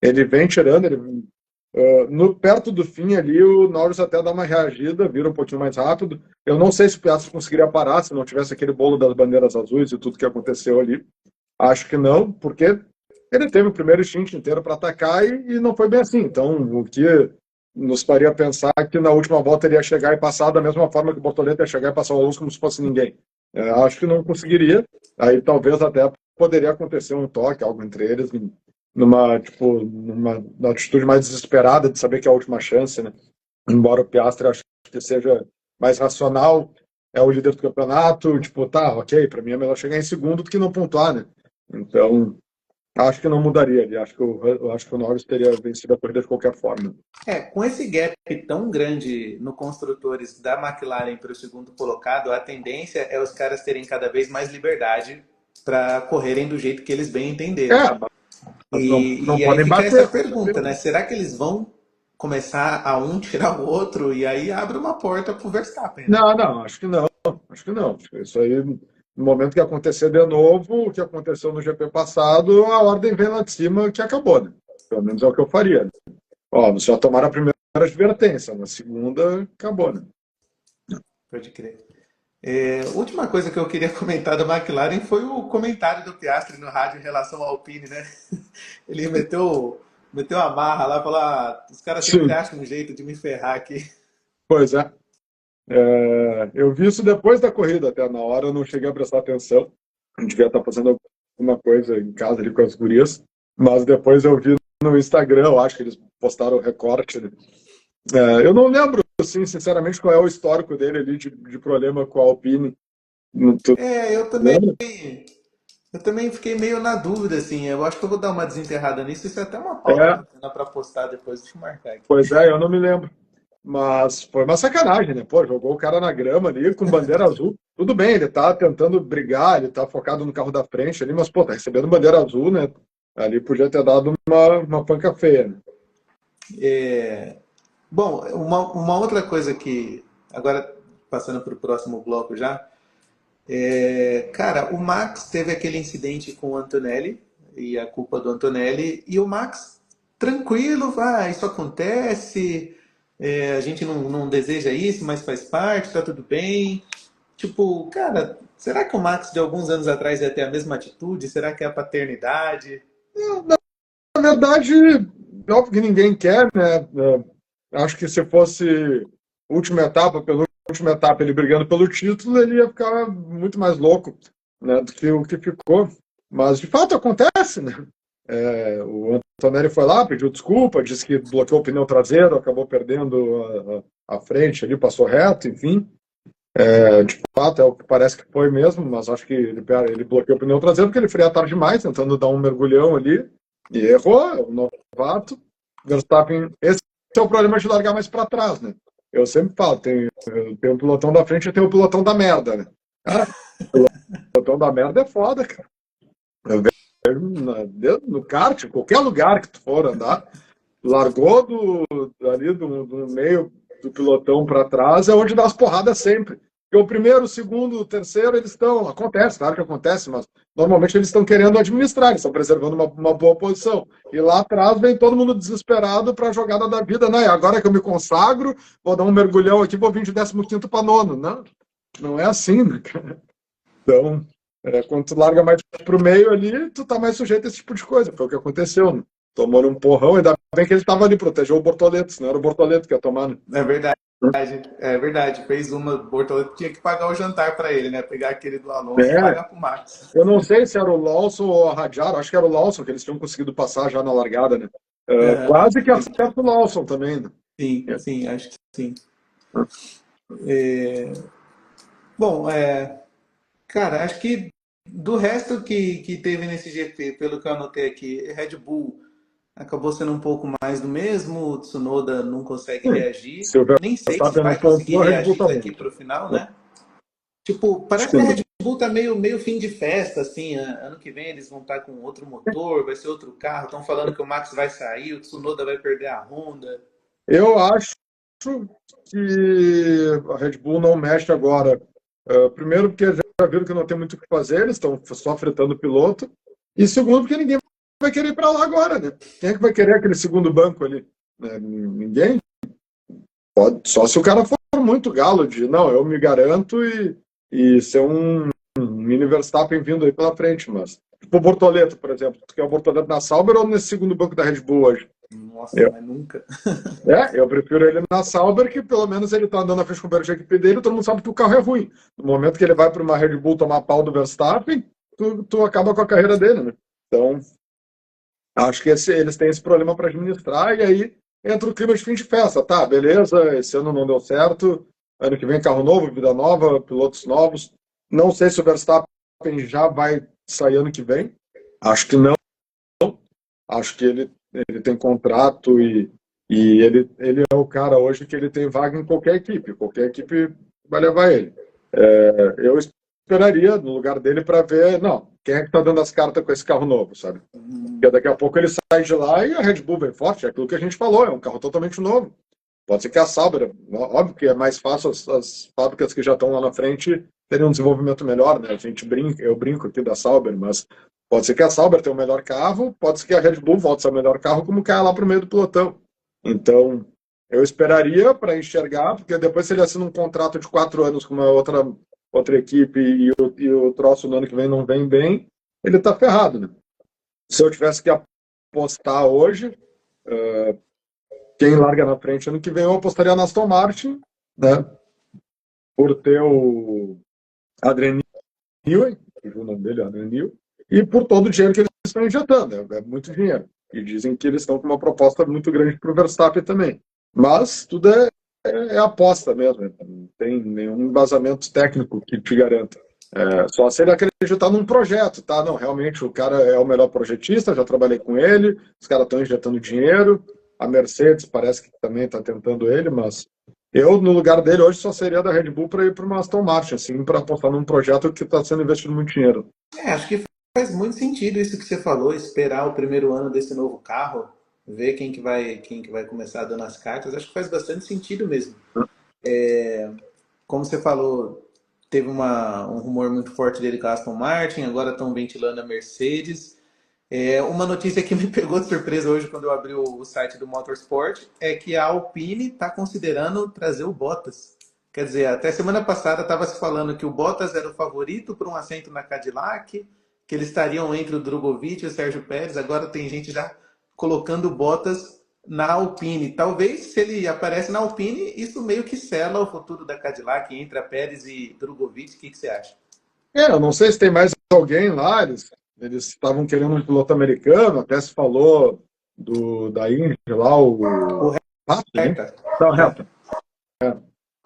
ele vem tirando, perto do fim ali, o Norris até dá uma reagida, vira um pouquinho mais rápido. Eu não sei se o Piastri conseguiria parar se não tivesse aquele bolo das bandeiras azuis e tudo que aconteceu ali. Acho que não, porque ele teve o primeiro stint inteiro para atacar e não foi bem assim. Então, o que nos faria pensar que na última volta ele ia chegar e passar da mesma forma que o Bortoleto ia chegar e passar o Alonso como se fosse ninguém. Acho que não conseguiria. Aí talvez até poderia acontecer um toque, algo entre eles, numa atitude mais desesperada de saber que é a última chance, né? Embora o Piastri acho que seja mais racional, é o líder do campeonato, tá, ok, para mim é melhor chegar em segundo do que não pontuar, né? Então, acho que não mudaria ali, acho que o Norris teria vencido a corrida de qualquer forma. com esse gap tão grande no construtores da McLaren para o segundo colocado, a tendência é os caras terem cada vez mais liberdade para correrem do jeito que eles bem entenderem. Mas não E aí podem fica bater. essa pergunta, né? Será que eles vão começar a um tirar o outro e aí abre uma porta pro Verstappen, né? Não, acho que não. acho que não. Acho que isso aí, no momento que acontecer de novo, o que aconteceu no GP passado, a ordem vem lá de cima que acabou, né? Pelo menos é o que eu faria. Né? Ó, vocês já tomaram a primeira advertência, na segunda, acabou, né? Pode crer. Última coisa que eu queria comentar da McLaren foi o comentário do Piastri no rádio em relação ao Alpine, né? Ele meteu a marra lá, falou: ah, os caras sempre Sim, acham um jeito de me ferrar aqui. pois é. Eu vi isso depois da corrida, até na hora eu não cheguei a prestar atenção. A gente devia estar fazendo alguma coisa em casa ali com as gurias, mas depois eu vi no Instagram, eu acho que eles postaram o recorte. Né? Eu não lembro, assim, sinceramente, qual é o histórico dele ali de problema com a Alpine. Tu É, lembra? eu também fiquei meio na dúvida, assim. Eu acho que eu vou dar uma desenterrada nisso. Isso é até uma pauta É, bacana para postar depois. Deixa eu marcar aqui. pois é, eu não me lembro. Mas foi uma sacanagem, né? Pô, jogou o cara na grama ali com bandeira azul. Tudo bem, ele tá tentando brigar, ele tá focado no carro da frente ali, mas, pô, tá recebendo bandeira azul, né? Ali podia ter dado uma panca feia, né? Bom, uma outra coisa que, agora passando para o próximo bloco já, cara, o Max teve aquele incidente com o Antonelli e a culpa do Antonelli, e o Max tranquilo, vai, isso acontece, a gente não deseja isso, mas faz parte, tá tudo bem. Tipo, cara, será que o Max de alguns anos atrás ia ter a mesma atitude? Será que é a paternidade? Na verdade, óbvio que ninguém quer, né? Acho que se fosse última etapa, pela última etapa, ele brigando pelo título, ele ia ficar muito mais louco, né, do que o que ficou. Mas, de fato, acontece, né? O Antonelli foi lá, pediu desculpa, disse que bloqueou o pneu traseiro, acabou perdendo a frente ali, passou reto, enfim. De fato, é o que parece que foi mesmo, mas acho que ele bloqueou o pneu traseiro porque ele freia tarde demais, tentando dar um mergulhão ali, e errou, é um novato. Verstappen, esse é o problema de largar mais para trás, né? Eu sempre falo, tem o pilotão da frente e tem o pilotão da merda, né? Cara, o pilotão da merda é foda, cara. Eu vejo no kart, em qualquer lugar que tu for andar, largou do meio do pilotão para trás, é onde dá as porradas sempre. Porque o primeiro, o segundo, o terceiro, eles estão. Acontece, claro que acontece, mas normalmente eles estão querendo administrar, eles estão preservando uma boa posição. E lá atrás vem todo mundo desesperado para a jogada da vida, né? Agora que eu me consagro, vou dar um mergulhão aqui, vou vir de 15º para nono. Não, não é assim, né, cara? Então, quando tu larga mais pro meio ali, tu tá mais sujeito a esse tipo de coisa. Foi o que aconteceu, né? Tomou um porrão, ainda bem que ele estava ali, protegeu o Bortoleto, senão era o Bortoleto que ia tomar, né? É verdade. É verdade, fez uma, o Bortoleto tinha que pagar o jantar para ele, né? Pegar aquele do Alonso e É, pagar pro Max. eu não sei se era o Lawson ou a Radjar, acho que era o Lawson, que eles tinham conseguido passar já na largada, né? Aham. Quase que acerta o Lawson também, né? Sim, sim, acho que sim. Bom, cara, acho que do resto que teve nesse GP, pelo que eu anotei aqui, Red Bull acabou sendo um pouco mais do mesmo, o Tsunoda não consegue Sim. reagir. Se o Nem sei se Verstappen não vai conseguir pontuou, a Red Bull reagir tá daqui bom. para o final, né? Tipo, Acho parece que que a não. Red Bull tá meio fim de festa, assim. Ano que vem eles vão estar com outro motor, vai ser outro carro. Estão falando que o Max vai sair, o Tsunoda vai perder a Honda. Eu acho que a Red Bull não mexe agora. Primeiro, porque já viram que não tem muito o que fazer, eles estão só fretando o piloto. E segundo, porque ninguém vai querer ir para lá agora, né? Quem é que vai querer aquele segundo banco ali? Ninguém. Pode, só se o cara for muito galo de, não, eu me garanto e ser um mini Verstappen vindo aí pela frente, mas. Tipo o Bortoleto, por exemplo. Tu quer o Bortoleto na Sauber ou nesse segundo banco da Red Bull hoje? Nossa, mas nunca. Eu prefiro ele na Sauber, que pelo menos ele tá andando na frente com o companheiro de equipe dele, todo mundo sabe que o carro é ruim. No momento que ele vai para uma Red Bull tomar pau do Verstappen, tu acaba com a carreira dele, né? Então, acho que eles têm esse problema para administrar, e aí entra o clima de fim de festa. Tá, beleza, esse ano não deu certo, ano que vem carro novo, vida nova, pilotos novos. Não sei se o Verstappen já vai sair ano que vem, acho que não. Acho que ele tem contrato e ele é o cara hoje que ele tem vaga em qualquer equipe vai levar ele. Eu esperaria no lugar dele para ver, não, quem é que está dando as cartas com esse carro novo, sabe? Porque daqui a pouco ele sai de lá e a Red Bull vem forte, é aquilo que a gente falou, é um carro totalmente novo. Pode ser que a Sauber, óbvio que é mais fácil as fábricas que já estão lá na frente terem um desenvolvimento melhor, né? A gente brinca, eu brinco aqui da Sauber, mas pode ser que a Sauber tenha o melhor carro, pode ser que a Red Bull volte a ser o melhor carro, como caia lá para o meio do pelotão. Então, eu esperaria para enxergar, porque depois se ele assina um contrato de 4 anos com uma outra equipe e o troço no ano que vem não vem bem, ele está ferrado, né? Se eu tivesse que apostar hoje, quem larga na frente ano que vem, eu apostaria na Aston Martin, né? Por ter o Adrian Newey, o nome dele é Adrian Newey, e por todo o dinheiro que eles estão injetando. É muito dinheiro. E dizem que eles estão com uma proposta muito grande para o Verstappen também. Mas tudo é aposta mesmo. Não tem nenhum embasamento técnico que te garanta. Só se ele acreditar num projeto, tá? Não, realmente o cara é o melhor projetista, já trabalhei com ele, os caras estão injetando dinheiro, a Mercedes parece que também está tentando ele, mas eu, no lugar dele, hoje só seria da Red Bull para ir para uma Aston Martin, assim, para apostar num projeto que está sendo investido muito dinheiro. Acho que faz muito sentido isso que você falou, esperar o primeiro ano desse novo carro, ver quem que vai começar dando as cartas. Acho que faz bastante sentido mesmo. Como você falou, teve um rumor muito forte dele com a Aston Martin, agora estão ventilando a Mercedes. Uma notícia que me pegou de surpresa hoje quando eu abri o site do Motorsport é que a Alpine está considerando trazer o Bottas. Quer dizer, até semana passada estava se falando que o Bottas era o favorito para um assento na Cadillac, que eles estariam entre o Drogovic e o Sérgio Pérez. Agora tem gente já colocando o Bottas na Alpine. Talvez, se ele aparece na Alpine, isso meio que sela o futuro da Cadillac entre a Pérez e Drogovic. O que você acha? Eu não sei se tem mais alguém lá, eles estavam querendo um piloto americano, até se falou da Indy lá, O o Rato, né? Herta. Tá, Reto.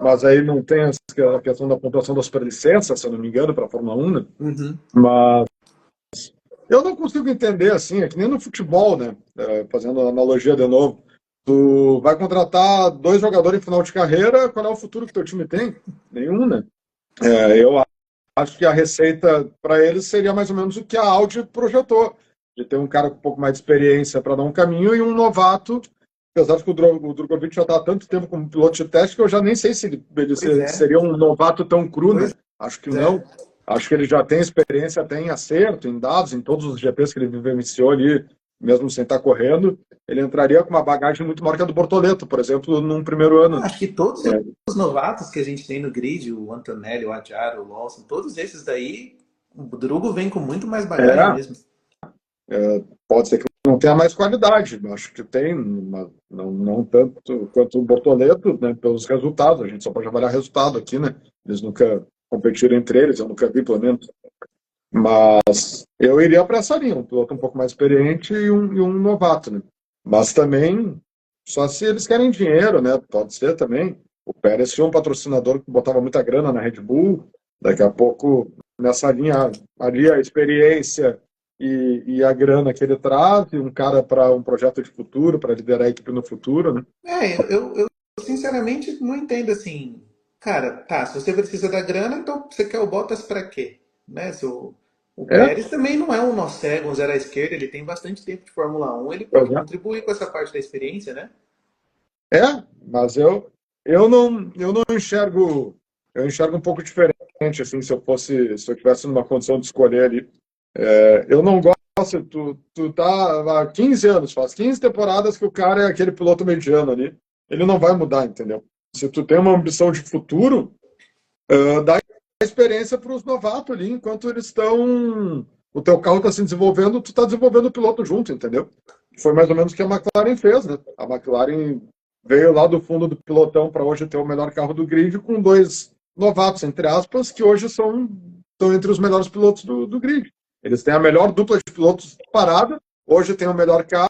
Mas aí não tem a questão da pontuação da superlicença, se eu não me engano, para a Fórmula 1, né? Uhum. Mas eu não consigo entender, assim, é que nem no futebol, né? Fazendo analogia de novo. Tu vai contratar 2 jogadores em final de carreira, qual é o futuro que teu time tem? Nenhum, né? Eu acho que a receita para eles seria mais ou menos o que a Audi projetou, de ter um cara com um pouco mais de experiência para dar um caminho e um novato, apesar de que o Drogovic já está há tanto tempo como piloto de teste que eu já nem sei se ele seria um novato tão cru, né? Acho que não. Acho que ele já tem experiência, tem acerto em dados, em todos os GPs que ele vivenciou ali, mesmo sem estar correndo. Ele entraria com uma bagagem muito maior que a do Bortoleto, por exemplo, num primeiro ano. Acho que todos os novatos que a gente tem no grid, o Antonelli, o Adjar, o Lawson, todos esses daí, o Drugo vem com muito mais bagagem mesmo. Pode ser que não tenha mais qualidade, acho que tem, não tanto quanto o Bortoleto, né, pelos resultados. A gente só pode avaliar resultado aqui, né? Eles nunca competiram entre eles, eu nunca vi, pelo menos. Mas eu iria para essa linha, um piloto um pouco mais experiente e um novato, né? Mas também, só se eles querem dinheiro, né? Pode ser também. O Pérez tinha um patrocinador que botava muita grana na Red Bull, daqui a pouco, nessa linha ali, a experiência e a grana que ele traz, e um cara para um projeto de futuro, para liderar a equipe no futuro, né? Eu sinceramente não entendo assim. Cara, tá, se você precisa da grana, então você quer o Bottas para quê? Né? Se o Pérez também não é um nó cego, um zero à esquerda, ele tem bastante tempo de Fórmula 1, ele pode contribuir com essa parte da experiência, né? Mas eu não enxergo, eu enxergo um pouco diferente, assim, se eu tivesse numa condição de escolher ali. Eu não gosto, tu tá há 15 anos, faz 15 temporadas que o cara é aquele piloto mediano ali, ele não vai mudar, entendeu? Se tu tem uma ambição de futuro, dá experiência para os novatos ali, enquanto eles estão, o teu carro está se desenvolvendo, tu está desenvolvendo o piloto junto, entendeu? Foi mais ou menos o que a McLaren fez, né? A McLaren veio lá do fundo do pilotão para hoje ter o melhor carro do grid com 2 novatos, entre aspas, que hoje estão entre os melhores pilotos do grid. Eles têm a melhor dupla de pilotos parada, hoje tem o melhor carro,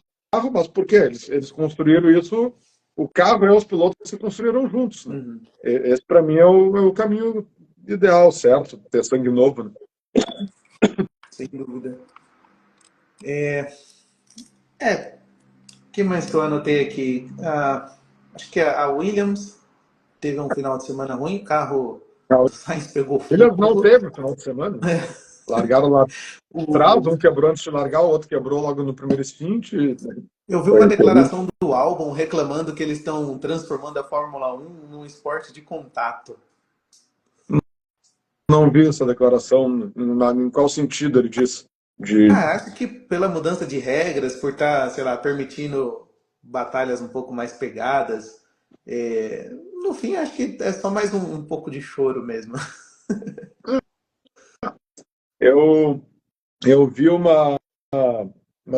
mas por quê? Eles construíram isso, o carro e os pilotos se construíram juntos, né? Uhum. Esse, para mim, é o caminho ideal, certo? Ter sangue novo, né? Sem dúvida. O que mais que eu anotei aqui? Acho que a Williams teve um final de semana ruim, o carro do Sainz pegou fogo. Williams não teve final de semana. Largaram lá atrás, um quebrou antes de largar, o outro quebrou logo no primeiro stint. Eu vi Foi uma infeliz. declaração do álbum reclamando que eles estão transformando a Fórmula 1 num esporte de contato. Não vi essa declaração, em qual sentido ele disse? De, Ah, acho que pela mudança de regras, por estar, sei lá, permitindo batalhas um pouco mais pegadas. No fim, acho que é só mais um pouco de choro mesmo. eu, eu vi uma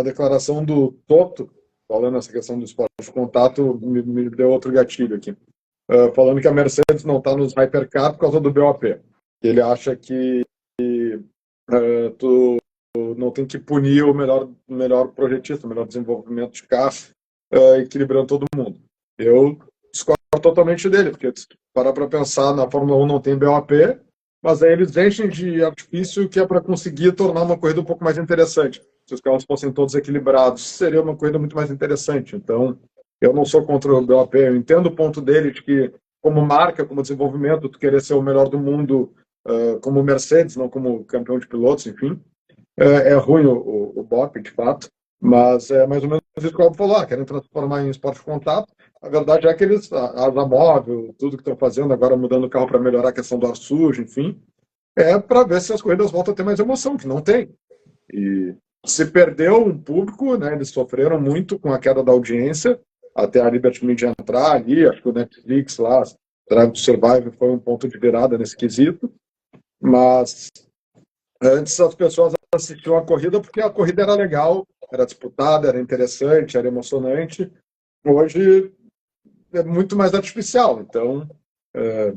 declaração do Toto, falando essa questão do esporte de contato, me deu outro gatilho aqui. Falando que a Mercedes não está nos Hypercar por causa do BOP. Ele acha que tu não tem que punir o melhor projetista, o melhor desenvolvimento de carro, equilibrando todo mundo. Eu discordo totalmente dele, porque se parar para pensar, na Fórmula 1 não tem BOP, mas aí eles enchem de artifício que é para conseguir tornar uma corrida um pouco mais interessante. Se os carros fossem todos equilibrados, seria uma corrida muito mais interessante. Então, eu não sou contra o BOP, eu entendo o ponto dele de que, como marca, como desenvolvimento, tu querer ser o melhor do mundo como Mercedes, não como campeão de pilotos, enfim. É ruim o BOP, de fato, mas é mais ou menos isso que o Albo falou, querem transformar em esporte de contato. A verdade é que eles, a asa móvel, tudo que estão fazendo, agora mudando o carro para melhorar a questão do ar sujo, enfim, é para ver se as corridas voltam a ter mais emoção, que não tem. E se perdeu um público, né, eles sofreram muito com a queda da audiência, até a Liberty Media entrar ali, acho que o Netflix lá, Drive to Survive foi um ponto de virada nesse quesito, mas antes as pessoas assistiam a corrida porque a corrida era legal, era disputada, era interessante, era emocionante. Hoje é muito mais artificial. Então, é,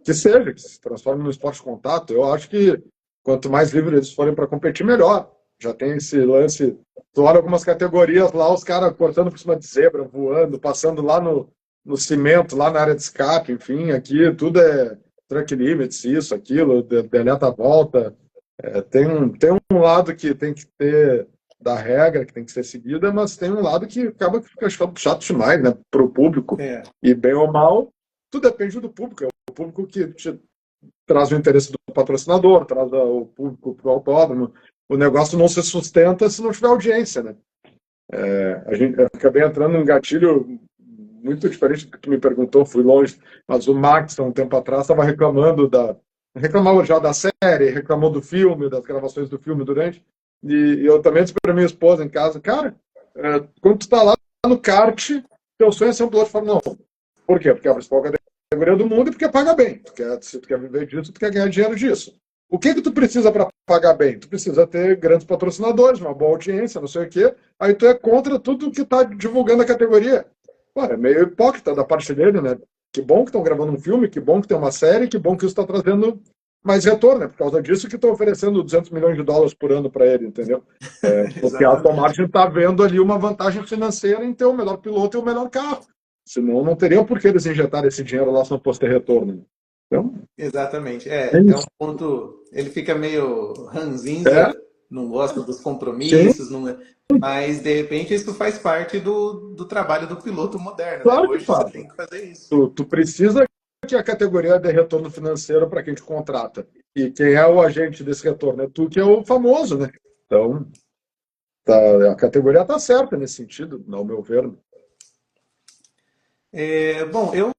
que seja, que se transforme no esporte de contato. Eu acho que quanto mais livres eles forem para competir, melhor. Já tem esse lance. Tu olha algumas categorias lá, os caras cortando por cima de zebra, voando, passando lá no cimento, lá na área de escape, enfim, aqui tudo é track limits, isso, aquilo, deleta a volta. Tem um lado que tem que ter da regra, que tem que ser seguida, mas tem um lado que acaba que fica chato demais, né, para o público. É, E bem ou mal, tudo depende do público. É o público que te traz o interesse do patrocinador, traz o público para o autódromo. O negócio não se sustenta se não tiver audiência, né? Eu acabei entrando num gatilho muito diferente do que tu me perguntou, fui longe, mas o Max, há um tempo atrás, estava reclamando reclamava já da série, reclamou do filme, das gravações do filme durante, e eu também disse para minha esposa em casa, cara, quando tu tá lá no kart, teu sonho é ser um piloto de Fórmula 1. Por quê? Porque é a principal categoria do mundo e porque paga bem. Se tu quer viver disso, tu quer ganhar dinheiro disso. O que tu precisa para pagar bem? Tu precisa ter grandes patrocinadores, uma boa audiência, não sei o quê. Aí tu é contra tudo que está divulgando a categoria. Pô, é meio hipócrita da parte dele, né? Que bom que estão gravando um filme, que bom que tem uma série, que bom que isso está trazendo mais retorno. É por causa disso que estão oferecendo 200 milhões de dólares por ano para ele, entendeu? Porque a Aston exatamente. Martin está vendo ali uma vantagem financeira em ter o melhor piloto e o melhor carro. Senão não teria por que eles injetarem esse dinheiro lá se não fosse ter retorno. Então, Exatamente. é É um isso. ponto. Ele fica meio É, ranzinza, não gosta dos sim, compromissos, não, mas de repente isso faz parte do trabalho do piloto moderno, né? claro que Hoje você faz. tem que fazer isso. Tu precisa que a categoria dê retorno financeiro para quem te contrata. E quem é o agente desse retorno? É tu que é o famoso, né? Então, a categoria está certa nesse sentido, ao meu ver. Bom, eu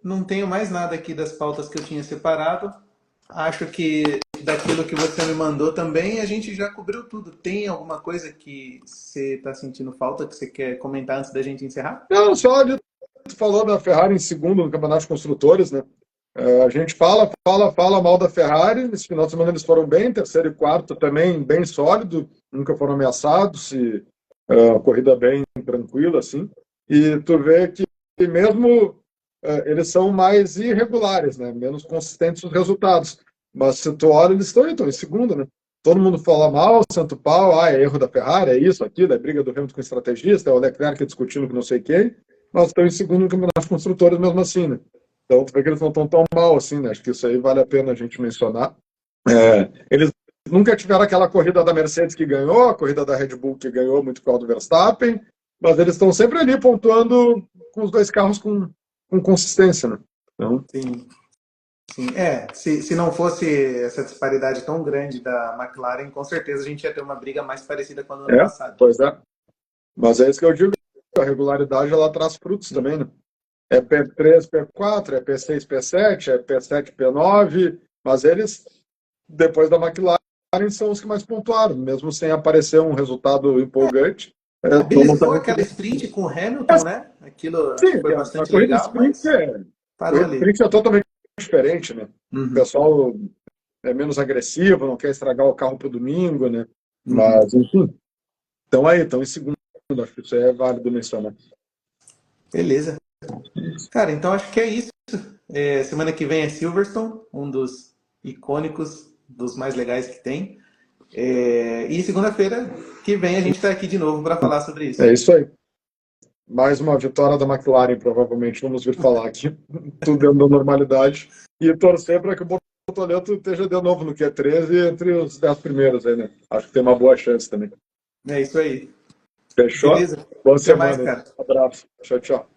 não tenho mais nada aqui das pautas que eu tinha separado. Acho que daquilo que você me mandou também a gente já cobriu tudo. Tem alguma coisa que você está sentindo falta que você quer comentar antes da gente encerrar? Não, só de tu falou da Ferrari em segundo no Campeonato de Construtores, né? A gente fala mal da Ferrari. Nesse final de semana eles foram bem, terceiro e quarto também bem sólido, nunca foram ameaçados, a corrida bem tranquila, assim. E tu vê que mesmo eles são mais irregulares, né? Menos consistentes os resultados. Mas se tu olha, eles estão em segundo, né? Todo mundo fala mal, santo pau, é erro da Ferrari, é isso, aquilo, é briga do Hamilton com o estrategista, é o Leclerc discutindo com não sei quem, mas estão em segundo no Campeonato de Construtores mesmo assim, né? Então, tu vê que eles não estão tão mal assim, né? Acho que isso aí vale a pena a gente mencionar. Eles nunca tiveram aquela corrida da Mercedes que ganhou, a corrida da Red Bull que ganhou muito com o do Verstappen, mas eles estão sempre ali pontuando com os dois carros com consistência, né? Então, Sim. Sim, se não fosse essa disparidade tão grande da McLaren, com certeza a gente ia ter uma briga mais parecida com a do ano é, passado. pois é. Mas é isso que eu digo, a regularidade ela traz frutos também, né? É P3, P4, é P6, P7, é P7, P9, mas eles, depois da McLaren, são os que mais pontuaram, mesmo sem aparecer um resultado empolgante. Beliscou aquela sprint com o Hamilton, né? Aquilo acho que Sim, foi a bastante corrida legal, sprint mas parou corrida ali. sprint é totalmente diferente, né? O Uhum, pessoal é menos agressivo, não quer estragar o carro para o domingo, né? uhum. Mas, enfim, estão em segundo, acho que isso aí é válido mencionar. Beleza. Cara, então acho que é isso. Semana que vem é Silverstone, um dos icônicos, dos mais legais que tem. E segunda-feira que vem a gente está aqui de novo para falar sobre É isso. isso aí. Mais uma vitória da McLaren, provavelmente, vamos vir falar aqui. Tudo dentro da normalidade. E torcer para que o Bortoleto esteja de novo no Q13 entre os 10 primeiros aí, né? Acho que tem uma boa chance também. É isso aí. Fechou? Beleza? Boa Até mais, semana. cara. Um abraço. Tchau, tchau.